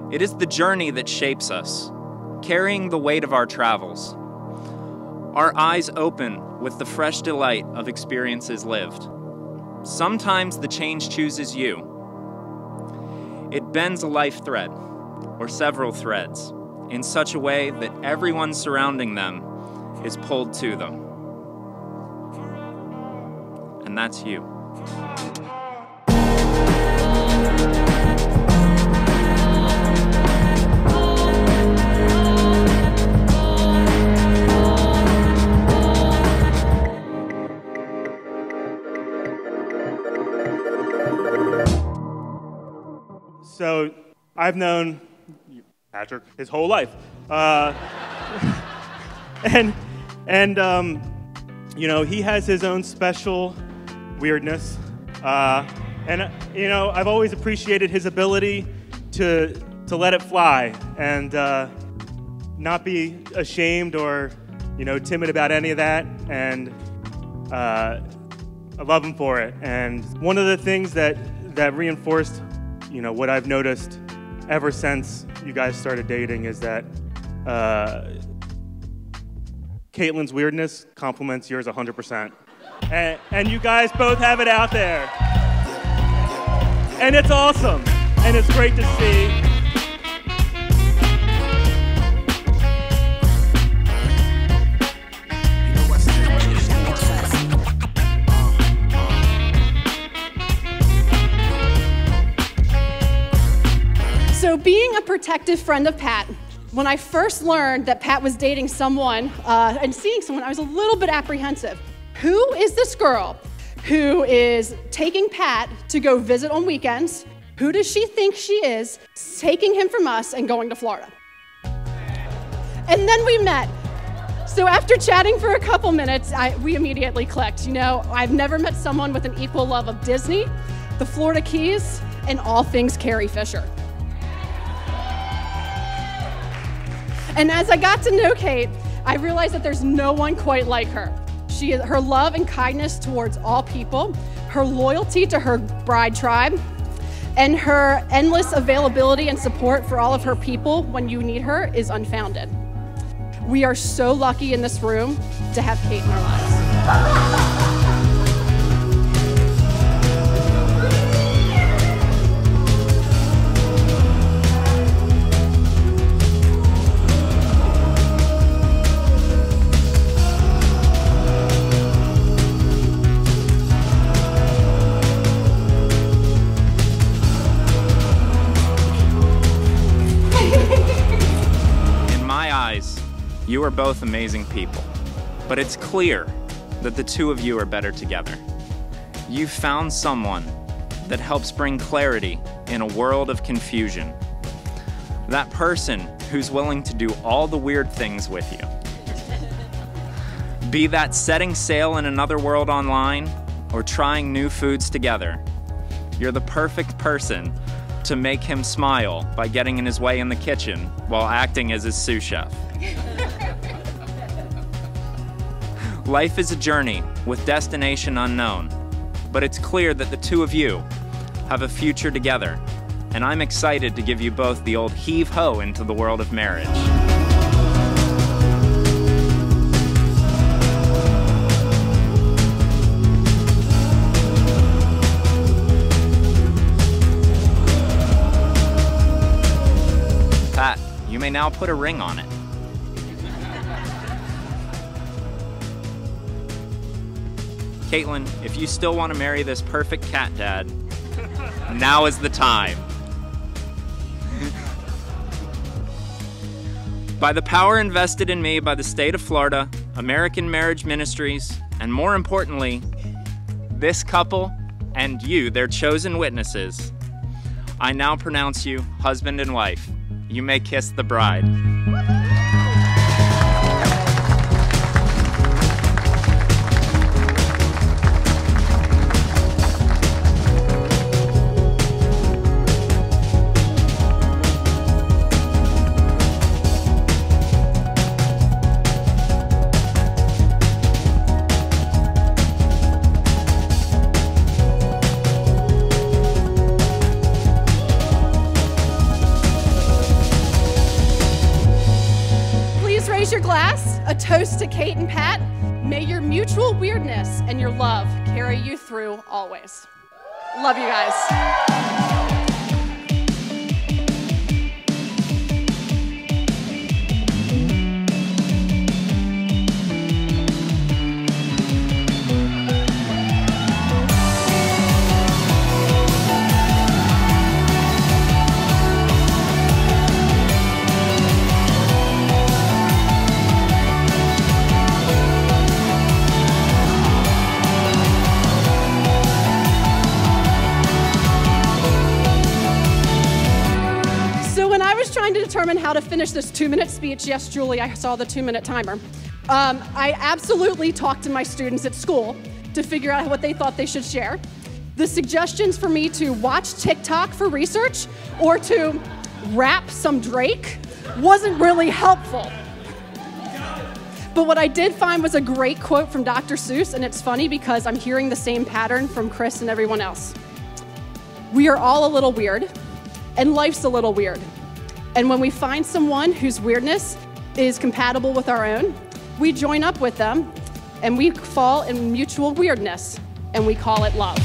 It is the journey that shapes us, carrying the weight of our travels. Our eyes open with the fresh delight of experiences lived. Sometimes the change chooses you. It bends a life thread, or several threads, in such a way that everyone surrounding them is pulled to them. And that's you. So I've known Patrick his whole life. You know, he has his own special weirdness. You know, I've always appreciated his ability to let it fly and not be ashamed or, you know, timid about any of that. And I love him for it. And one of the things that reinforced, you know, what I've noticed ever since you guys started dating is that Caitlin's weirdness complements yours 100%. And you guys both have it out there. And it's awesome. And it's great to see. So being a protective friend of Pat, when I first learned that Pat was dating someone and seeing someone, I was a little bit apprehensive. Who is this girl who is taking Pat to go visit on weekends? Who does she think she is, taking him from us and going to Florida? And then we met. So after chatting for a couple minutes, we immediately clicked. You know, I've never met someone with an equal love of Disney, the Florida Keys, and all things Carrie Fisher. And as I got to know Kate, I realized that there's no one quite like her. Her love and kindness towards all people, her loyalty to her bride tribe, and her endless availability and support for all of her people when you need her is unfounded. We are so lucky in this room to have Kate in our lives. You are both amazing people, but it's clear that the two of you are better together. You've found someone that helps bring clarity in a world of confusion. That person who's willing to do all the weird things with you. Be that setting sail in another world online or trying new foods together. You're the perfect person to make him smile by getting in his way in the kitchen while acting as his sous chef. Life is a journey with destination unknown, but it's clear that the two of you have a future together, and I'm excited to give you both the old heave-ho into the world of marriage. Pat, you may now put a ring on it. Caitlin, if you still want to marry this perfect cat dad, now is the time. By the power invested in me by the state of Florida, American Marriage Ministries, and more importantly, this couple and you, their chosen witnesses, I now pronounce you husband and wife. You may kiss the bride. glass, a toast to Kate and Pat. May your mutual weirdness and your love carry you through always. Love you guys. Trying to determine how to finish this 2-minute speech. Yes, Julie, I saw the 2-minute timer. I absolutely talked to my students at school to figure out what they thought they should share. The suggestions for me to watch TikTok for research or to rap some Drake wasn't really helpful. But what I did find was a great quote from Dr. Seuss, and it's funny because I'm hearing the same pattern from Chris and everyone else. We are all a little weird, and life's a little weird. And when we find someone whose weirdness is compatible with our own, we join up with them and we fall in mutual weirdness, and we call it love.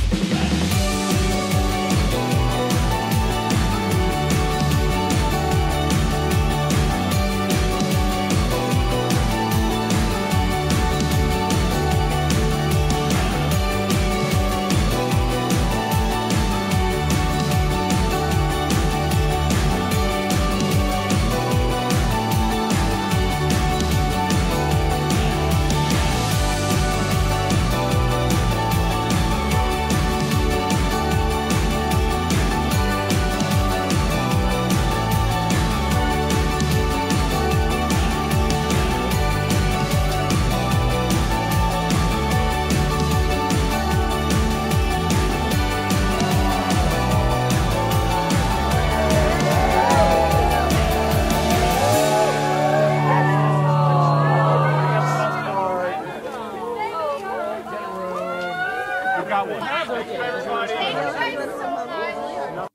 Got one.